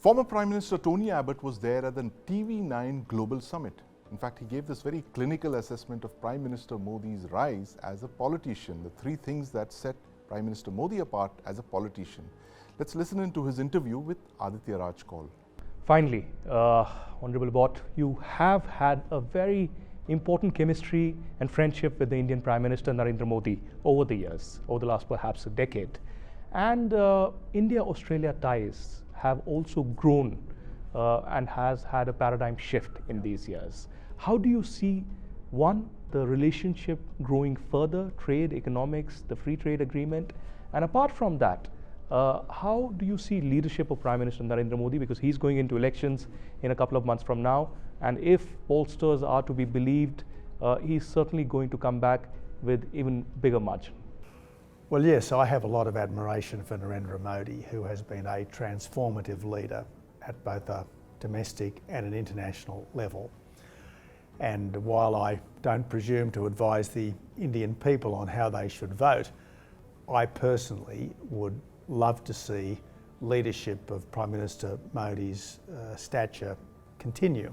Former Prime Minister Tony Abbott was there at the TV9 Global Summit. In fact, he gave this very clinical assessment of Prime Minister Modi's rise as a politician, the three things that set Prime Minister Modi apart as a politician. Let's listen into his interview with Aditya Raj Kaul. Finally, Honorable Abbott, you have had a very important chemistry and friendship with the Indian Prime Minister Narendra Modi over the years, over the last perhaps a decade. And India-Australia ties have also grown and has had a paradigm shift in these years. How do you see, one, the relationship growing further, trade, economics, the free trade agreement, and apart from that, how do you see leadership of Prime Minister Narendra Modi, because he's going into elections in a couple of months from now, and if pollsters are to be believed, he's certainly going to come back with even bigger margin. Well, yes, I have a lot of admiration for Narendra Modi, who has been a transformative leader at both a domestic and an international level. And while I don't presume to advise the Indian people on how they should vote, I personally would love to see leadership of Prime Minister Modi's stature continue.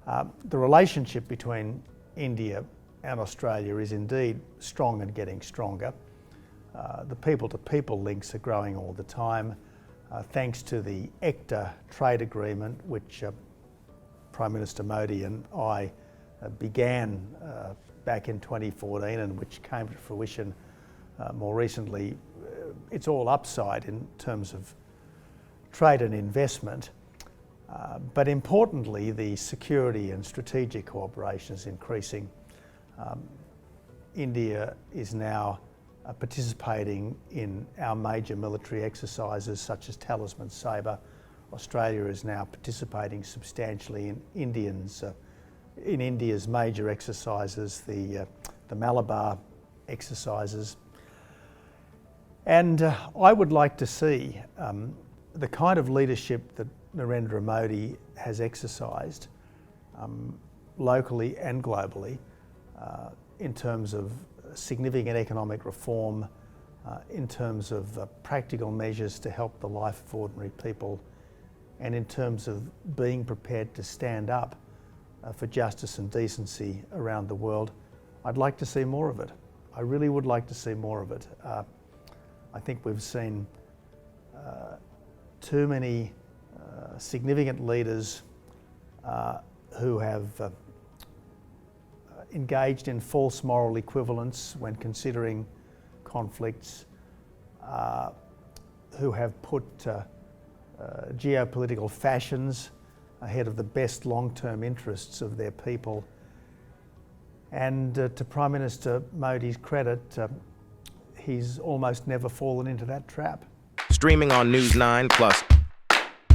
The relationship between India and Australia is indeed strong and getting stronger. The people-to-people links are growing all the time, thanks to the ECTA trade agreement, which Prime Minister Modi and I began back in 2014 and which came to fruition more recently. It's all upside in terms of trade and investment, but importantly, the security and strategic cooperation is increasing. India is now participating in our major military exercises such as Talisman Sabre. Australia is now participating substantially in India's major exercises, the Malabar exercises. And I would like to see the kind of leadership that Narendra Modi has exercised locally and globally in terms of significant economic reform, in terms of practical measures to help the life of ordinary people, and in terms of being prepared to stand up for justice and decency around the world. I'd like to see more of it. I really would like to see more of it. I think we've seen too many significant leaders who have engaged in false moral equivalence when considering conflicts, who have put geopolitical fashions ahead of the best long-term interests of their people. And to Prime Minister Modi's credit, he's almost never fallen into that trap. Streaming on News 9 Plus,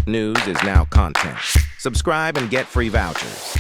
news is now content. Subscribe and get free vouchers.